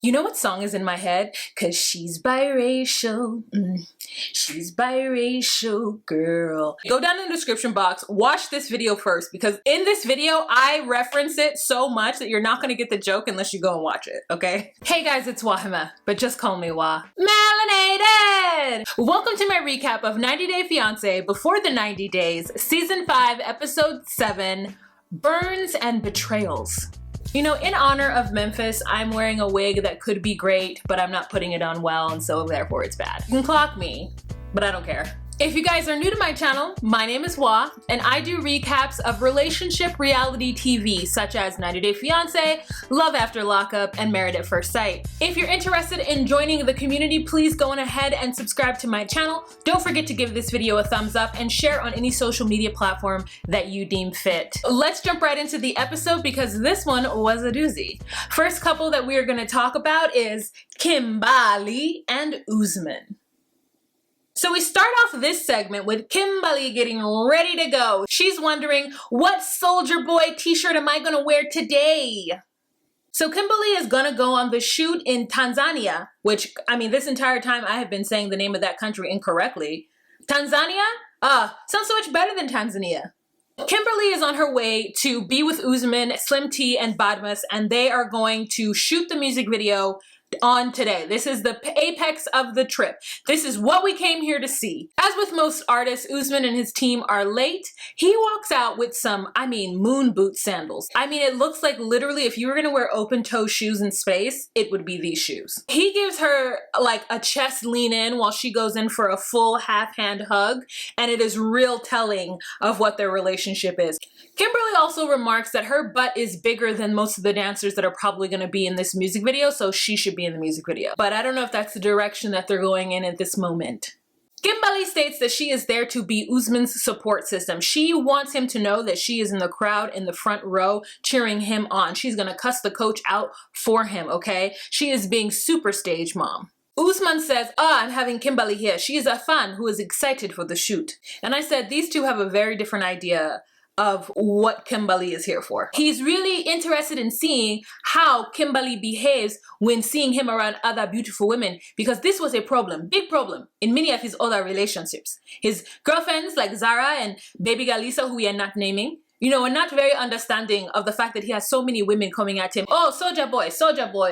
You know what song is in my head? Cause she's biracial. She's biracial, girl. Go down in the description box, watch this video first, because in this video, I reference it so much that you're not gonna get the joke unless you go and watch it, okay? Hey guys, it's Wahima, but just call me Wah. Melanated! Welcome to my recap of 90 Day Fiancé Before the 90 Days, Season 5, Episode 7, Burns and Betrayals. You know, in honor of Memphis, I'm wearing a wig that could be great, but I'm not putting it on well, and so therefore it's bad. You can clock me, but I don't care. If you guys are new to my channel, my name is Wah, and I do recaps of relationship reality TV, such as 90 Day Fiancé, Love After Lockup, and Married at First Sight. If you're interested in joining the community, please go on ahead and subscribe to my channel. Don't forget to give this video a thumbs up and share on any social media platform that you deem fit. Let's jump right into the episode because this one was a doozy. First couple that we are going to talk about is Kimberly and Usman. So we start off this segment with Kimberly getting ready to go. She's wondering, what Soldier Boy t-shirt am I gonna wear today? So Kimberly is gonna go on the shoot in Tanzania, which, I mean, this entire time I have been saying the name of that country incorrectly. Tanzania? Sounds so much better than Tanzania. Kimberly is on her way to be with Usman, Slim T, and Badmus, and they are going to shoot the music video on today. This is the apex of the trip. This is what we came here to see. As with most artists, Usman and his team are late. He walks out with some, moon boot sandals. It looks like literally if you were gonna wear open toe shoes in space, it would be these shoes. He gives her like a chest lean in while she goes in for a full half hand hug, and it is real telling of what their relationship is. Kimberly also remarks that her butt is bigger than most of the dancers that are probably gonna be in this music video, so she should be in the music video. But I don't know if that's the direction that they're going in at this moment. Kimberly states that she is there to be Usman's support system. She wants him to know that she is in the crowd in the front row cheering him on. She's gonna cuss the coach out for him, okay? She is being super stage mom. Usman says, I'm having Kimberly here. She is a fan who is excited for the shoot. And I said, these two have a very different idea of what Kimberly is here for. He's really interested in seeing how Kimberly behaves when seeing him around other beautiful women, because this was a problem, big problem, in many of his other relationships. His girlfriends like Zara and baby Galisa, who we are not naming, are not very understanding of the fact that he has so many women coming at him. Oh, soldier boy,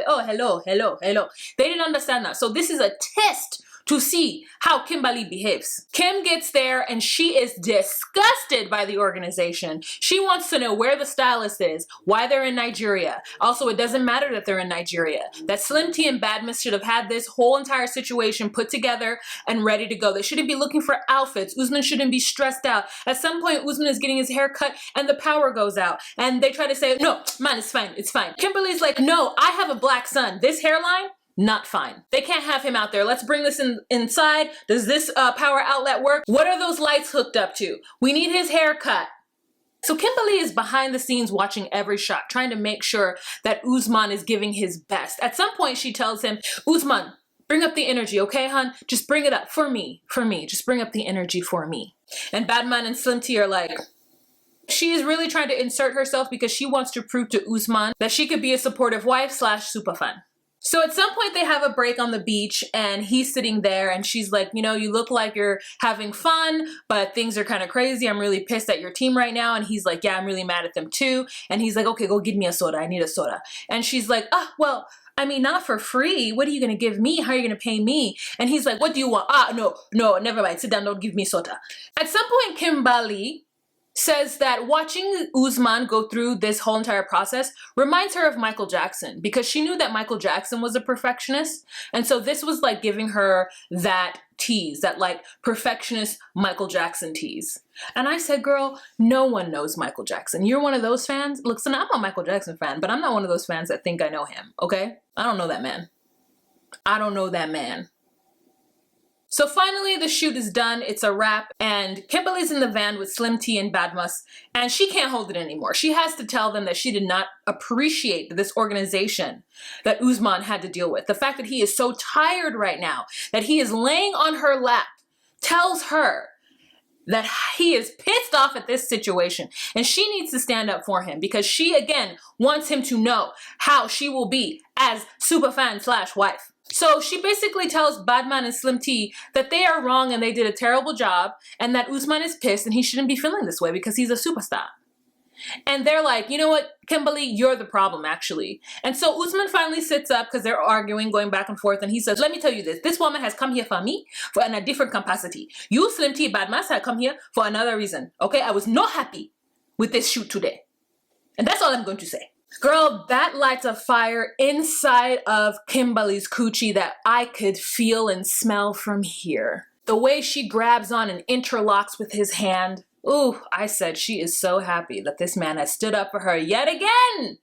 oh, hello, hello, hello. They didn't understand that. So this is a test to see how Kimberly behaves. Kim gets there and she is disgusted by the organization. She wants to know where the stylist is, why they're in Nigeria. Also, it doesn't matter that they're in Nigeria. That Slim T and Badmus should have had this whole entire situation put together and ready to go. They shouldn't be looking for outfits. Usman shouldn't be stressed out. At some point, Usman is getting his hair cut and the power goes out. And they try to say, no, man, it's fine, it's fine. Kimberly's like, no, I have a black son. This hairline, not fine. They can't have him out there. Let's bring this inside. Does this power outlet work? What are those lights hooked up to? We need his hair cut. So Kimberly is behind the scenes watching every shot, trying to make sure that Usman is giving his best. At some point, she tells him, Usman, bring up the energy, okay, hun? Just bring it up for me. Just bring up the energy for me. And Badman and Slim T are like, she is really trying to insert herself because she wants to prove to Usman that she could be a supportive wife / super fan. So at some point they have a break on the beach and he's sitting there and she's like, you look like you're having fun, but things are kind of crazy. I'm really pissed at your team right now. And he's like, yeah, I'm really mad at them too. And he's like, okay, go give me a soda. I need a soda. And she's like, well, not for free. What are you going to give me? How are you going to pay me? And he's like, what do you want? No, never mind. Sit down. Don't give me soda. At some point, Kimberly says that watching Usman go through this whole entire process reminds her of Michael Jackson, because she knew that Michael Jackson was a perfectionist. And so this was like giving her that tease, that like perfectionist Michael Jackson tease. And I said, girl, no one knows Michael Jackson. You're one of those fans? Listen, I'm a Michael Jackson fan, but I'm not one of those fans that think I know him, okay? I don't know that man. I don't know that man. So finally, the shoot is done. It's a wrap. And Kimberly's in the van with Slim T and Badmus, and she can't hold it anymore. She has to tell them that she did not appreciate this organization that Usman had to deal with. The fact that he is so tired right now, that he is laying on her lap, tells her that he is pissed off at this situation and she needs to stand up for him because she, again, wants him to know how she will be as superfan / wife. So she basically tells Badman and Slim T that they are wrong and they did a terrible job and that Usman is pissed and he shouldn't be feeling this way because he's a superstar. And they're like, you know what, Kimberly, you're the problem, actually. And so Usman finally sits up because they're arguing, going back and forth, and he says, let me tell you this. This woman has come here for me in a different capacity. You, Slim T, Badman, have come here for another reason, okay? I was not happy with this shoot today. And that's all I'm going to say. Girl, that lights a fire inside of Kimberly's coochie that I could feel and smell from here. The way she grabs on and interlocks with his hand. Ooh, I said she is so happy that this man has stood up for her yet again.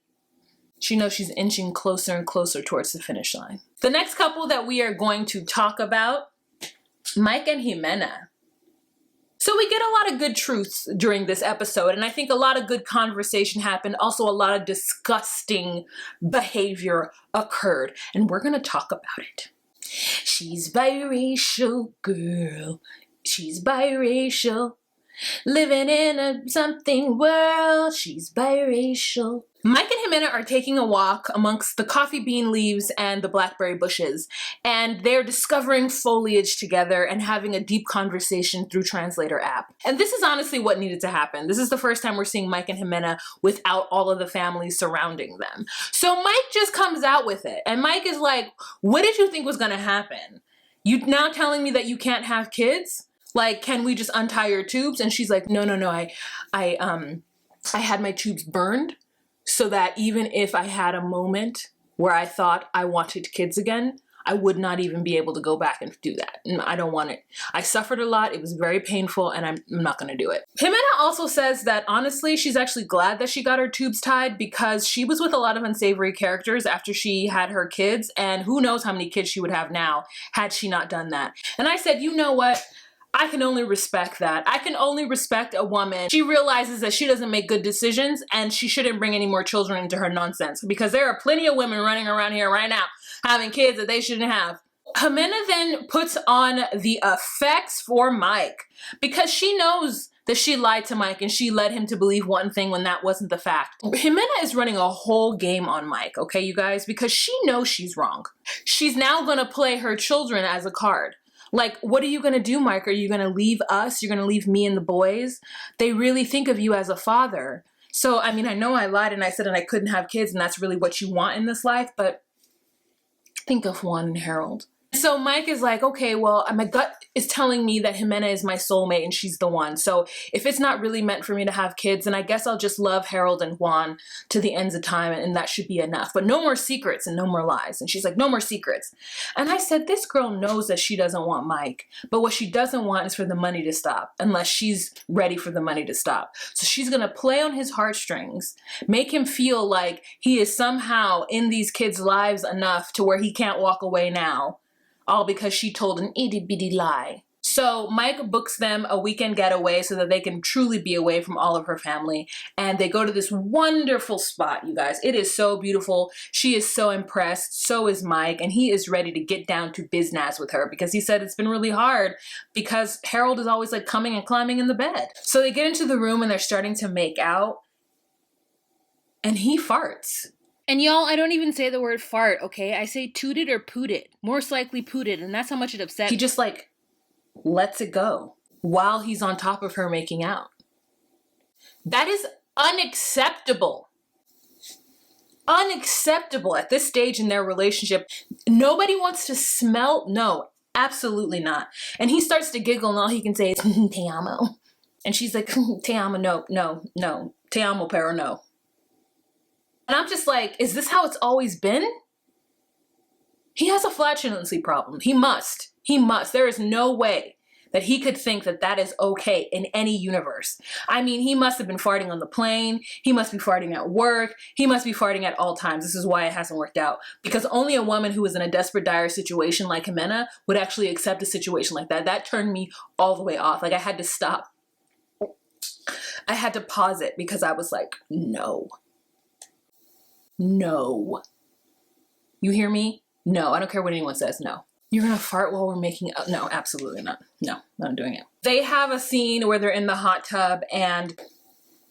She knows she's inching closer and closer towards the finish line. The next couple that we are going to talk about, Mike and Ximena. So we get a lot of good truths during this episode, and I think a lot of good conversation happened. Also, a lot of disgusting behavior occurred, and we're going to talk about it. She's biracial, girl. She's biracial. Living in a something world, she's biracial. Mike and Ximena are taking a walk amongst the coffee bean leaves and the blackberry bushes, and they're discovering foliage together and having a deep conversation through Translator app. And this is honestly what needed to happen. This is the first time we're seeing Mike and Ximena without all of the family surrounding them. So Mike just comes out with it, and Mike is like, what did you think was gonna happen? You now telling me that you can't have kids? Like, can we just untie your tubes? And she's like, no, I had my tubes burned so that even if I had a moment where I thought I wanted kids again, I would not even be able to go back and do that. And I don't want it. I suffered a lot. It was very painful and I'm not going to do it. Ximena also says that honestly, she's actually glad that she got her tubes tied because she was with a lot of unsavory characters after she had her kids. And who knows how many kids she would have now had she not done that. And I said, you know what? I can only respect that. I can only respect a woman. She realizes that she doesn't make good decisions and she shouldn't bring any more children into her nonsense because there are plenty of women running around here right now having kids that they shouldn't have. Ximena then puts on the effects for Mike because she knows that she lied to Mike and she led him to believe one thing when that wasn't the fact. Ximena is running a whole game on Mike, okay, you guys, because she knows she's wrong. She's now gonna play her children as a card. Like, what are you going to do, Mike? Are you going to leave us? You're going to leave me and the boys? They really think of you as a father. So, I mean, I know I lied and I said that I couldn't have kids and that's really what you want in this life, but think of Juan and Harold. So Mike is like, okay, well, my gut is telling me that Ximena is my soulmate and she's the one. So if it's not really meant for me to have kids, then I guess I'll just love Harold and Juan to the ends of time and that should be enough. But no more secrets and no more lies. And she's like, no more secrets. And I said, this girl knows that she doesn't want Mike, but what she doesn't want is for the money to stop unless she's ready for the money to stop. So she's going to play on his heartstrings, make him feel like he is somehow in these kids' lives enough to where he can't walk away now. All because she told an itty bitty lie. So Mike books them a weekend getaway so that they can truly be away from all of her family. And they go to this wonderful spot, you guys. It is so beautiful. She is so impressed. So is Mike. And he is ready to get down to business with her because he said it's been really hard because Harold is always like coming and climbing in the bed. So they get into the room and they're starting to make out. And he farts. And y'all, I don't even say the word fart, okay? I say tooted or pooted. Most likely pooted, and that's how much it upset me. He just like lets it go while he's on top of her making out. That is unacceptable. Unacceptable at this stage in their relationship. Nobody wants to smell, no, absolutely not. And he starts to giggle and all he can say is, te amo. And she's like, te amo, no, te amo, pero no. And I'm just like, is this how it's always been? He has a flatulency problem. He must. There is no way that he could think that that is okay in any universe. I mean, he must have been farting on the plane. He must be farting at work. He must be farting at all times. This is why it hasn't worked out. Because only a woman who is in a desperate, dire situation like Ximena would actually accept a situation like that. That turned me all the way off. Like, I had to stop. I had to pause it because I was like, no. No. You hear me? No, I don't care what anyone says, no. You're gonna fart while we're making out? No, absolutely not. No, not doing it. They have a scene where they're in the hot tub and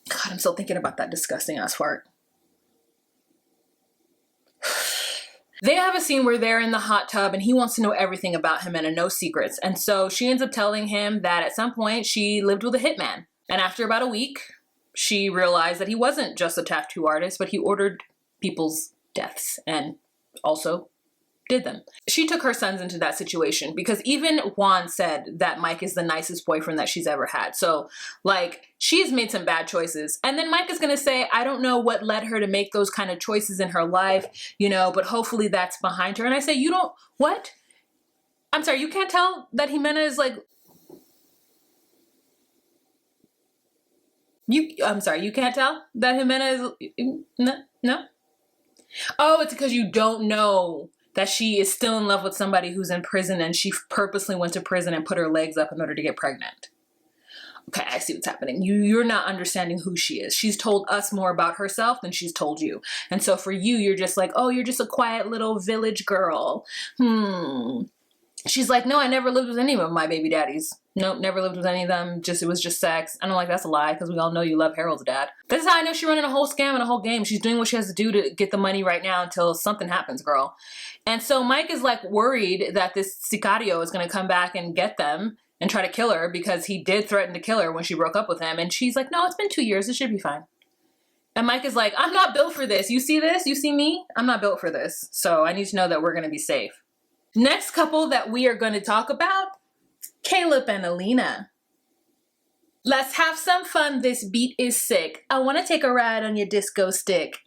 God, I'm still thinking about that disgusting ass fart. They have a scene where they're in the hot tub and he wants to know everything about Ximena, no secrets. And so she ends up telling him that at some point she lived with a hitman. And after about a week, she realized that he wasn't just a tattoo artist, but he ordered people's deaths and also did them. She took her sons into that situation because even Juan said that Mike is the nicest boyfriend that she's ever had. So like she's made some bad choices. And then Mike is going to say, I don't know what led her to make those kind of choices in her life, you know, but hopefully that's behind her. And I say, you don't, what? I'm sorry, you can't tell that Ximena is like, I'm sorry, you can't tell that Ximena is, no? Oh, it's because you don't know that she is still in love with somebody who's in prison and she purposely went to prison and put her legs up in order to get pregnant. Okay, I see what's happening. You're not understanding who she is. She's told us more about herself than she's told you. And so for you, you're just like, oh, you're just a quiet little village girl. She's like, no, I never lived with any of my baby daddies. Nope, never lived with any of them. It was just sex. And I'm like, that's a lie, because we all know you love Harold's dad. This is how I know she's running a whole scam and a whole game. She's doing what she has to do to get the money right now until something happens, girl. And so Mike is like worried that this sicario is going to come back and get them and try to kill her because he did threaten to kill her when she broke up with him. And she's like, no, it's been 2 years. It should be fine. And Mike is like, I'm not built for this. You see this? You see me? I'm not built for this. So I need to know that we're going to be safe. Next couple that we are going to talk about, Caleb and Elena. Let's have some fun. This beat is sick. I want to take a ride on your disco stick.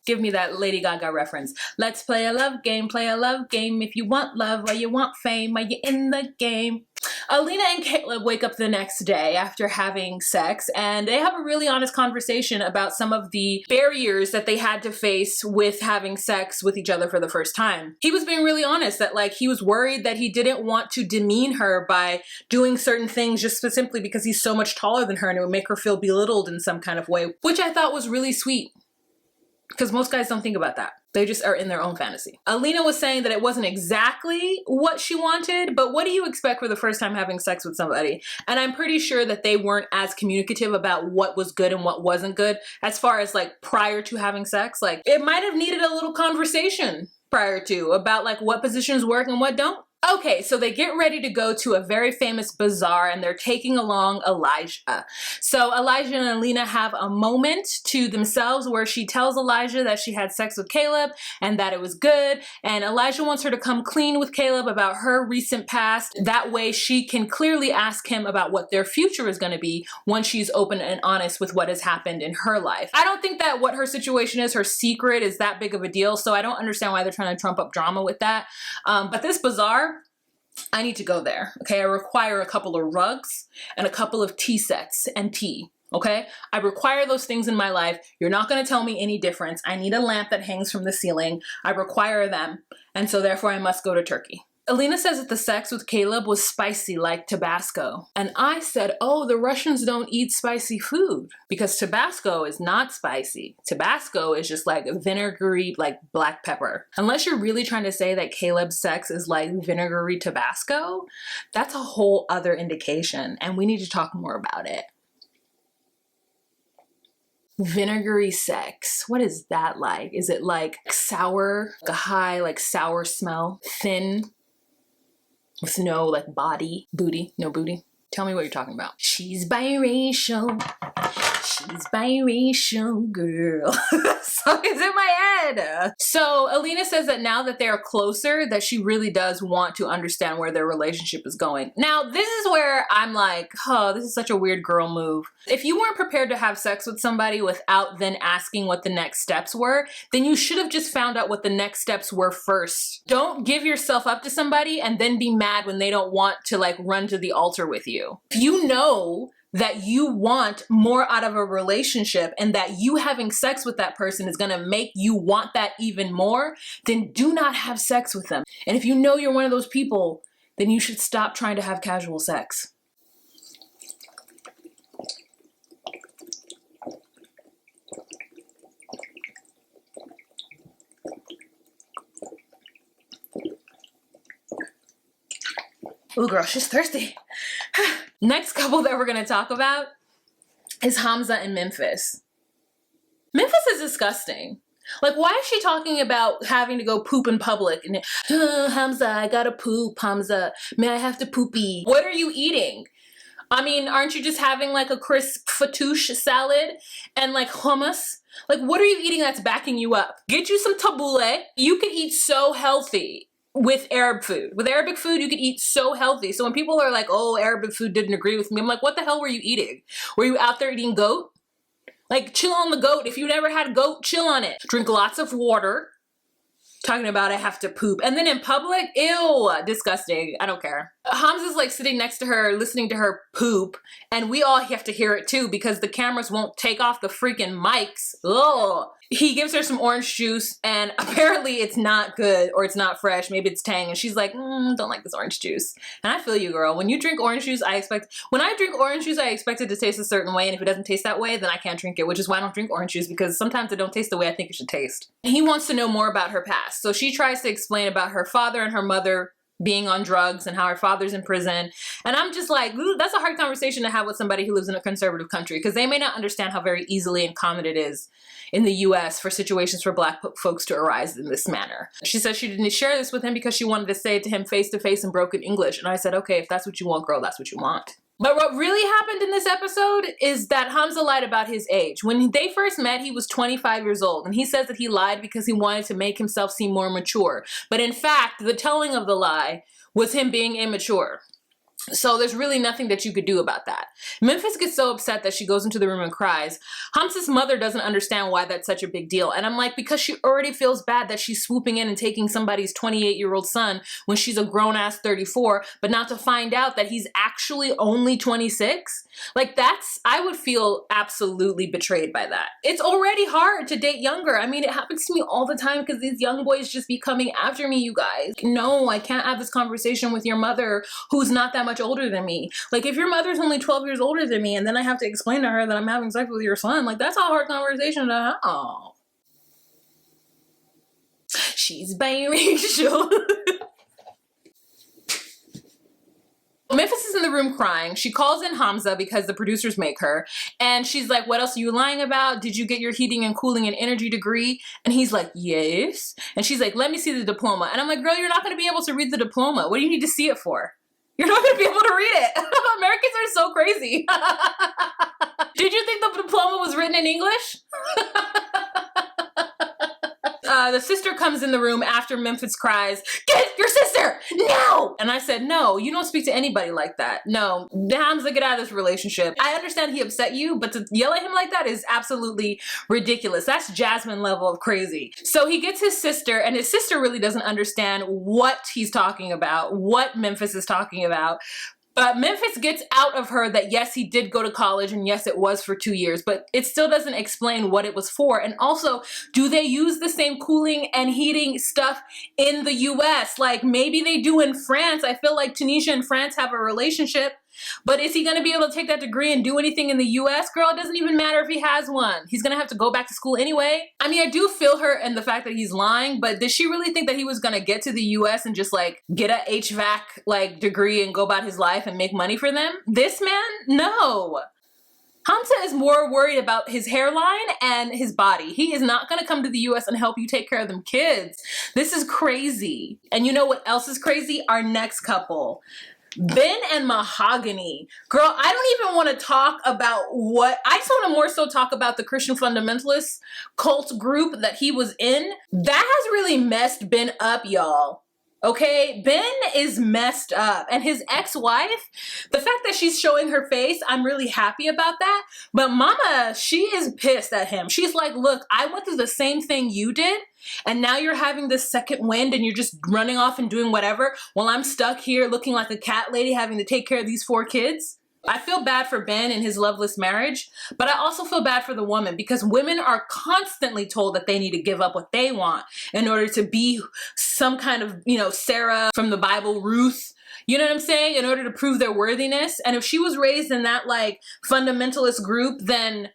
Give me that Lady Gaga reference. Let's play a love game, if you want love or you want fame, are you in the game? Elena and Caleb wake up the next day after having sex and they have a really honest conversation about some of the barriers that they had to face with having sex with each other for the first time. He was being really honest that like he was worried that he didn't want to demean her by doing certain things just simply because he's so much taller than her and it would make her feel belittled in some kind of way, which I thought was really sweet. Because most guys don't think about that. They just are in their own fantasy. Elena was saying that it wasn't exactly what she wanted, but what do you expect for the first time having sex with somebody? And I'm pretty sure that they weren't as communicative about what was good and what wasn't good as far as like prior to having sex. Like it might have needed a little conversation prior to about like what positions work and what don't. Okay, so they get ready to go to a very famous bazaar and they're taking along Elijah. So Elijah and Elena have a moment to themselves where she tells Elijah that she had sex with Caleb and that it was good. And Elijah wants her to come clean with Caleb about her recent past. That way she can clearly ask him about what their future is going to be when she's open and honest with what has happened in her life. I don't think that what her situation is, her secret, is that big of a deal. So I don't understand why they're trying to trump up drama with that. But this bazaar, I need to go there, okay? I require a couple of rugs and a couple of tea sets and tea, okay? I require those things in my life. You're not gonna tell me any difference. I need a lamp that hangs from the ceiling. I require them, and so therefore I must go to Turkey. Elena says that the sex with Caleb was spicy like Tabasco. And I said, oh, the Russians don't eat spicy food because Tabasco is not spicy. Tabasco is just like vinegary, like black pepper. Unless you're really trying to say that Caleb's sex is like vinegary Tabasco, that's a whole other indication and we need to talk more about it. Vinegary sex, what is that like? Is it like sour, like a high, like sour smell, thin? With no like body, booty, no booty. Tell me what you're talking about. She's biracial. She's biracial, girl. Song is in my head. So Elena says that now that they're closer, that she really does want to understand where their relationship is going. Now, this is where I'm like, oh, this is such a weird girl move. If you weren't prepared to have sex with somebody without then asking what the next steps were, then you should have just found out what the next steps were first. Don't give yourself up to somebody and then be mad when they don't want to like run to the altar with you. If you know that you want more out of a relationship and that you having sex with that person is gonna make you want that even more, then do not have sex with them. And if you know you're one of those people, then you should stop trying to have casual sex. Ooh, girl, she's thirsty. Next couple that we're gonna talk about is Hamza and Memphis. Memphis is disgusting. Like, why is she talking about having to go poop in public? And Hamza, I gotta poop, Hamza. May I have to poopy? What are you eating? I mean, aren't you just having like a crisp fattoush salad and like hummus? Like, what are you eating that's backing you up? Get you some tabbouleh. You could eat so healthy with Arab food. With Arabic food, you could eat so healthy. So when people are like, oh, Arabic food didn't agree with me, I'm like, what the hell were you eating? Were you out there eating goat? Like, chill on the goat. If you never had goat, chill on it. Drink lots of water. Talking about I have to poop. And then in public, ew, disgusting. I don't care. Hamza's like sitting next to her, listening to her poop, and we all have to hear it too because the cameras won't take off the freaking mics. Ugh. He gives her some orange juice, and apparently it's not good or it's not fresh. Maybe it's tang, and she's like, don't like this orange juice. And I feel you, girl. When you drink orange juice, when I drink orange juice, I expect it to taste a certain way, and if it doesn't taste that way, then I can't drink it, which is why I don't drink orange juice, because sometimes it don't taste the way I think it should taste. He wants to know more about her past, so she tries to explain about her father and her mother being on drugs and how her father's in prison. And I'm just like, ooh, that's a hard conversation to have with somebody who lives in a conservative country, because they may not understand how very easily and common it is in the US for situations for Black folks to arise in this manner. She says she didn't share this with him because she wanted to say it to him face to face in broken English. And I said, okay, if that's what you want, girl, that's what you want. But what really happened in this episode is that Hamza lied about his age. When they first met, he was 25 years old, and he says that he lied because he wanted to make himself seem more mature. But in fact, the telling of the lie was him being immature. So there's really nothing that you could do about that. Memphis gets so upset that she goes into the room and cries. Hamza's mother doesn't understand why that's such a big deal. And I'm like, because she already feels bad that she's swooping in and taking somebody's 28-year-old son when she's a grown-ass 34, but not to find out that he's actually only 26. Like, I would feel absolutely betrayed by that. It's already hard to date younger. I mean, it happens to me all the time because these young boys just be coming after me, you guys. No, I can't have this conversation with your mother who's not that much older than me. Like, if your mother's only 12 years older than me and then I have to explain to her that I'm having sex with your son, like, that's a hard conversation to have. She's biracial. Memphis is in the room crying. She calls in Hamza because the producers make her. And she's like, what else are you lying about? Did you get your heating and cooling and energy degree? And he's like, yes. And she's like, let me see the diploma. And I'm like, girl, you're not going to be able to read the diploma. What do you need to see it for? You're not going to be able to read it. Americans are so crazy. Did you think the diploma was written in English? The sister comes in the room after Memphis cries, get your sister, now! And I said, no, you don't speak to anybody like that. No, Hamza, get out of this relationship. I understand he upset you, but to yell at him like that is absolutely ridiculous. That's Jasmine level of crazy. So he gets his sister, and his sister really doesn't understand what he's talking about, what Memphis is talking about. But Memphis gets out of her that yes, he did go to college, and yes, it was for 2 years, but it still doesn't explain what it was for. And also, do they use the same cooling and heating stuff in the US? Like, maybe they do in France. I feel like Tunisia and France have a relationship. But is he going to be able to take that degree and do anything in the US? Girl, it doesn't even matter if he has one. He's going to have to go back to school anyway. I mean, I do feel her in the fact that he's lying, but did she really think that he was going to get to the US and just like get a HVAC like degree and go about his life and make money for them? This man? No. Hamza is more worried about his hairline and his body. He is not going to come to the US and help you take care of them kids. This is crazy. And you know what else is crazy? Our next couple. Ben and Mahogany. Girl, I don't even want to talk about I just want to more so talk about the Christian fundamentalist cult group that he was in. That has really messed Ben up, y'all. Okay, Ben is messed up, and his ex-wife, the fact that she's showing her face, I'm really happy about that, but mama, she is pissed at him. She's like, look, I went through the same thing you did, and now you're having this second wind and you're just running off and doing whatever while I'm stuck here looking like a cat lady having to take care of these 4 kids. I feel bad for Ben and his loveless marriage, but I also feel bad for the woman because women are constantly told that they need to give up what they want in order to be some kind of, you know, Sarah from the Bible, Ruth, you know what I'm saying? In order to prove their worthiness. And if she was raised in that like fundamentalist group, then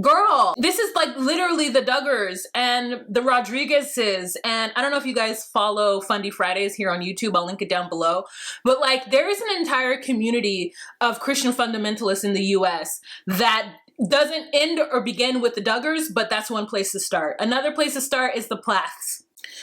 Girl, this is like literally the Duggars and the Rodriguezes, and I don't know if you guys follow Fundy Fridays here on YouTube, I'll link it down below, but like there is an entire community of Christian fundamentalists in the US that doesn't end or begin with the Duggars, but that's one place to start. Another place to start is the Plaths.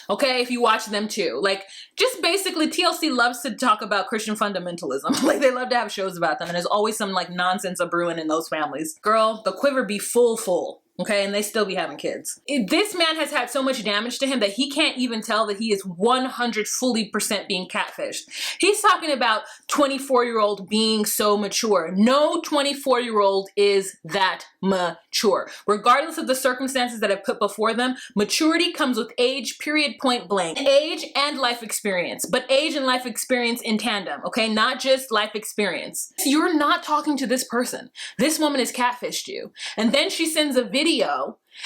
Okay, if you watch them too. Like, just basically TLC loves to talk about Christian fundamentalism. Like, they love to have shows about them, and there's always some like nonsense a brewing in those families. Girl, the quiver be full. Okay, and they still be having kids. This man has had so much damage to him that he can't even tell that he is 100% fully being catfished. He's talking about 24-year-old being so mature. No 24-year-old is that mature. Regardless of the circumstances that I've put before them, maturity comes with age, period, point blank. Age and life experience, but age and life experience in tandem, okay? Not just life experience. You're not talking to this person. This woman has catfished you. And then she sends a video,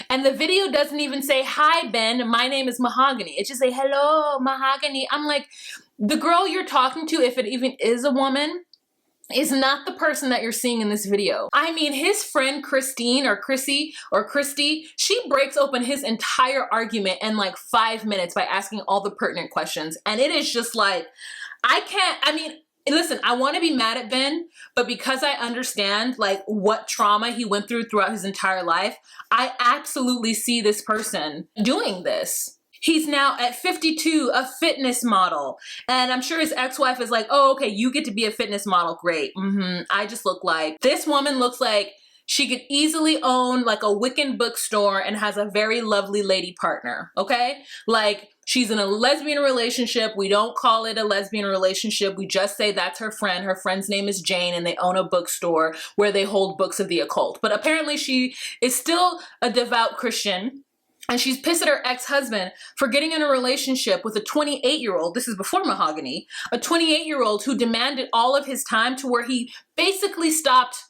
and the video doesn't even say, "Hi, Ben, my name is Mahogany." It just say, "Hello, Mahogany." I'm like, the girl you're talking to, if it even is a woman, is not the person that you're seeing in this video. I mean, his friend Christine or Chrissy or Christy, she breaks open his entire argument in like 5 minutes by asking all the pertinent questions. And it is just like, listen, I want to be mad at Ben, but because I understand like what trauma he went throughout his entire life, I absolutely see this person doing this. He's now at 52, a fitness model. And I'm sure his ex-wife is like, "Oh, okay, you get to be a fitness model. Great. I just look like..." This woman looks like she could easily own like a Wiccan bookstore and has a very lovely lady partner, okay? Like, she's in a lesbian relationship. We don't call it a lesbian relationship. We just say that's her friend. Her friend's name is Jane, and they own a bookstore where they hold books of the occult. But apparently she is still a devout Christian. And she's pissed at her ex-husband for getting in a relationship with a 28-year-old, this is before Mahogany, a 28-year-old who demanded all of his time to where he basically stopped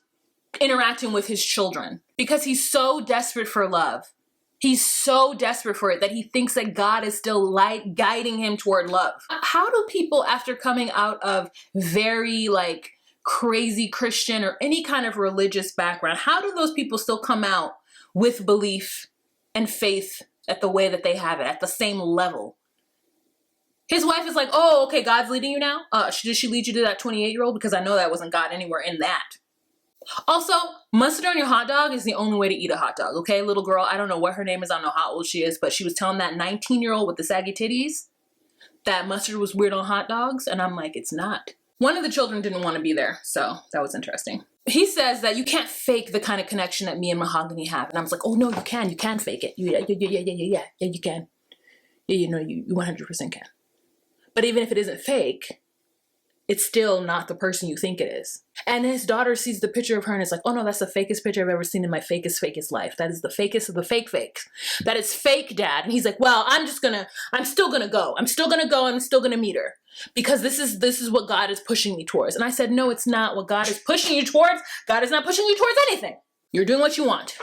interacting with his children because he's so desperate for love. He's so desperate for it that he thinks that God is still guiding him toward love. How do people, after coming out of very like crazy Christian or any kind of religious background, how do those people still come out with belief and faith at the way that they have it, at the same level? His wife is like, "Oh, okay, God's leading you now? Did she lead you to that 28-year-old? Because I know that wasn't God anywhere in that." Also, mustard on your hot dog is the only way to eat a hot dog, okay? Little girl, I don't know what her name is, I don't know how old she is, but she was telling that 19-year-old with the saggy titties that mustard was weird on hot dogs, and I'm like, it's not. One of the children didn't want to be there, so that was interesting. He says that you can't fake the kind of connection that me and Mahogany have. And I was like, "Oh no, you can fake it. Yeah, you can. Yeah, you 100% can. But even if it isn't fake, it's still not the person you think it is." And his daughter sees the picture of her and is like, "Oh no, that's the fakest picture I've ever seen in my fakest life. That is the fakest of the fakes. That is fake, Dad." And he's like, "Well, I'm still gonna go. I'm still gonna meet her. Because this is what God is pushing me towards." And I said, "No, it's not what God is pushing you towards. God is not pushing you towards anything. You're doing what you want."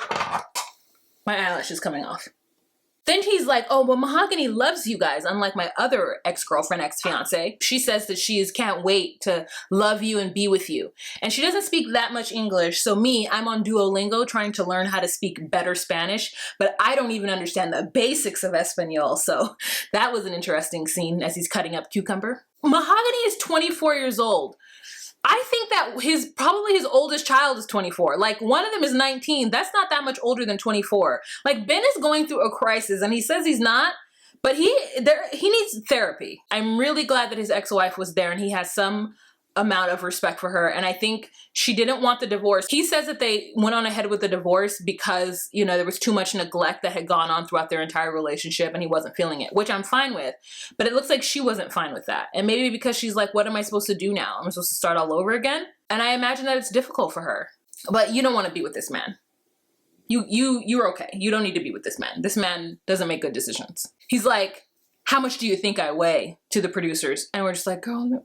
My eyelash is coming off. Then he's like, "Oh, well, Mahogany loves you guys, unlike my other ex-girlfriend, ex-fiance. She says that she can't wait to love you and be with you." And she doesn't speak that much English, so I'm on Duolingo trying to learn how to speak better Spanish, but I don't even understand the basics of Espanol, so that was an interesting scene as he's cutting up cucumber. Mahogany is 24 years old. I think that probably his oldest child is 24. Like, one of them is 19. That's not that much older than 24. Like, Ben is going through a crisis, and he says he's not, but he needs therapy. I'm really glad that his ex-wife was there, and he has some amount of respect for her, and I think she didn't want the divorce. He says that they went on ahead with the divorce because, there was too much neglect that had gone on throughout their entire relationship, and he wasn't feeling it, which I'm fine with. But it looks like she wasn't fine with that. And maybe because she's like, "What am I supposed to do now? I'm supposed to start all over again?" And I imagine that it's difficult for her. But you don't want to be with this man. You're okay. You don't need to be with this man. This man doesn't make good decisions. He's like, "How much do you think I weigh?" to the producers. And we're just like, "Girl..."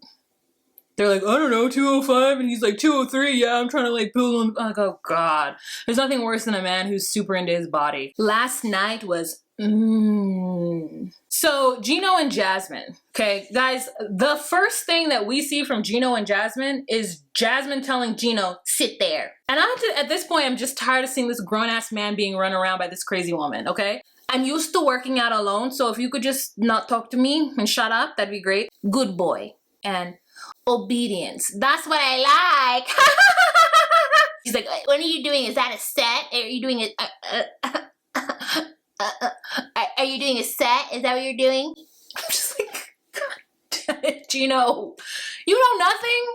They're like, "I don't know, 205, and he's like 203. Yeah, I'm trying to like pull him." I'm like, oh God. There's nothing worse than a man who's super into his body. Last night was So Geno and Jasmine. Okay, guys, the first thing that we see from Geno and Jasmine is Jasmine telling Geno, sit there. And at this point, I'm just tired of seeing this grown-ass man being run around by this crazy woman, okay? I'm used to working out alone, so if you could just not talk to me and shut up, that'd be great. Good boy. And obedience. That's what I like. He's like, what are you doing? Is that a set? Are you doing are you doing a set? Is that what you're doing? I'm just like, God damn it, Geno. You know nothing?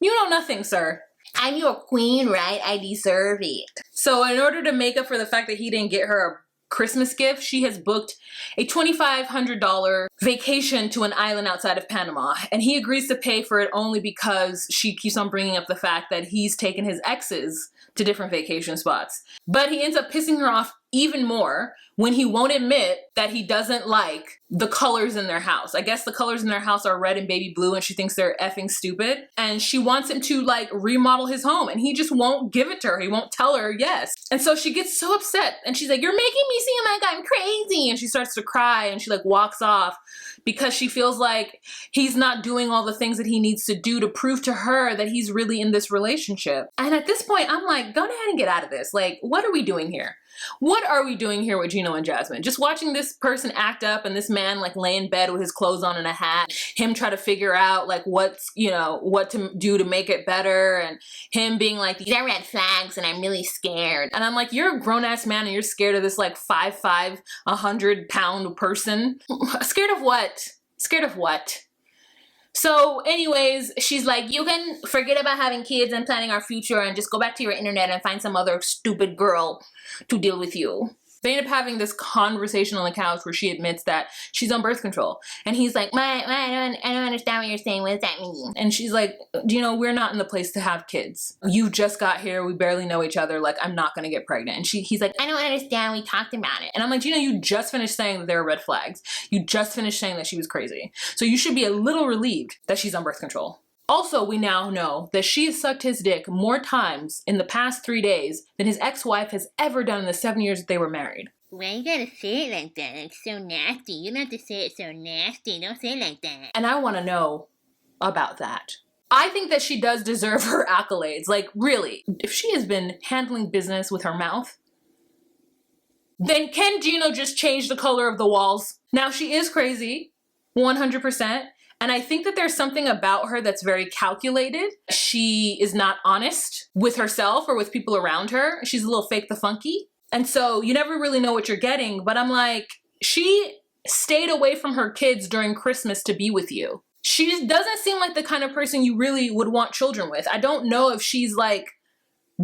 You know nothing, sir. I'm your queen, right? I deserve it. So in order to make up for the fact that he didn't get her a Christmas gift, she has booked a $2,500 vacation to an island outside of Panama. And he agrees to pay for it only because she keeps on bringing up the fact that he's taken his exes to different vacation spots. But he ends up pissing her off even more when he won't admit that he doesn't like the colors in their house. I guess the colors in their house are red and baby blue and she thinks they're effing stupid. And she wants him to like remodel his home and he just won't give it to her. He won't tell her yes. And so she gets so upset and she's like, you're making me seem like I'm crazy. And she starts to cry and she like walks off because she feels like he's not doing all the things that he needs to do to prove to her that he's really in this relationship. And at this point, I'm like, go ahead and get out of this. Like, what are we doing here? What are we doing here with Geno and Jasmine? Just watching this person act up and this man like lay in bed with his clothes on and a hat, him try to figure out like what's, you know, what to do to make it better, and him being like, these are red flags and I'm really scared. And I'm like, you're a grown-ass man and you're scared of this like 5'5", 100-pound person? Scared of what? Scared of what? So anyways, she's like, you can forget about having kids and planning our future and just go back to your internet and find some other stupid girl to deal with you. They end up having this conversation on the couch where she admits that she's on birth control. And he's like, I don't understand what you're saying. What does that mean? And she's like, Geno, we're not in the place to have kids. You just got here. We barely know each other. Like, I'm not going to get pregnant. And he's like, I don't understand. We talked about it. And I'm like, Geno, you just finished saying that there are red flags. You just finished saying that she was crazy. So you should be a little relieved that she's on birth control. Also, we now know that she has sucked his dick more times in the past 3 days than his ex-wife has ever done in the 7 years that they were married. Why you gotta say it like that? It's so nasty. You don't have to say it so nasty. Don't say it like that. And I want to know about that. I think that she does deserve her accolades. Like, really, if she has been handling business with her mouth, then can Geno just change the color of the walls? Now, she is crazy, 100%. And I think that there's something about her that's very calculated. She is not honest with herself or with people around her. She's a little fake the funky. And so you never really know what you're getting. But I'm like, she stayed away from her kids during Christmas to be with you. She doesn't seem like the kind of person you really would want children with. I don't know if she's like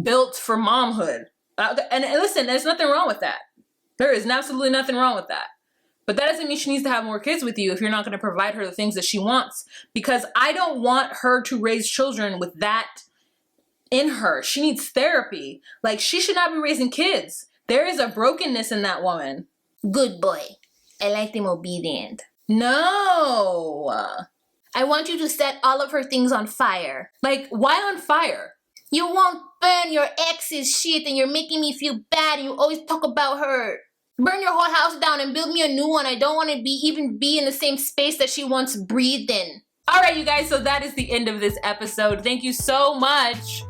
built for momhood. And listen, there's nothing wrong with that. There is absolutely nothing wrong with that. But that doesn't mean she needs to have more kids with you if you're not going to provide her the things that she wants. Because I don't want her to raise children with that in her. She needs therapy. Like, she should not be raising kids. There is a brokenness in that woman. Good boy. I like them obedient. No. I want you to set all of her things on fire. Like, why on fire? You won't burn your ex's shit and you're making me feel bad and you always talk about her. Burn your whole house down and build me a new one. I don't want to even be in the same space that she once breathed in. All right, you guys, so that is the end of this episode. Thank you so much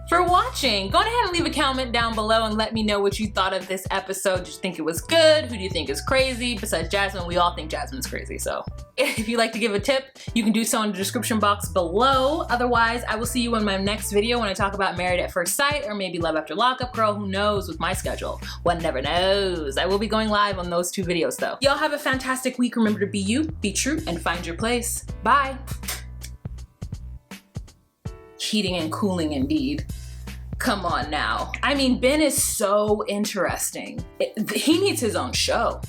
for watching. Go ahead and leave a comment down below and let me know what you thought of this episode. Did you think it was good? Who do you think is crazy? Besides Jasmine, we all think Jasmine's crazy. So if you'd like to give a tip, you can do so in the description box below. Otherwise, I will see you in my next video when I talk about Married at First Sight or maybe Love After Lockup. Girl, who knows with my schedule? One never knows. I will be going live on those 2 videos though. Y'all have a fantastic week. Remember to be you, be true, and find your place. Bye. Heating and cooling indeed. Come on now. I mean, Ben is so interesting. He needs his own show.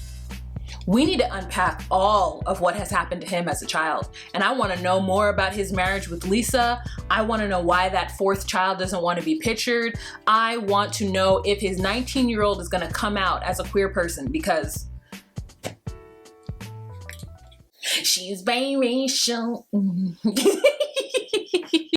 We need to unpack all of what has happened to him as a child. And I want to know more about his marriage with Lisa. I want to know why that 4th child doesn't want to be pictured. I want to know if his 19-year-old is going to come out as a queer person, because she's biracial.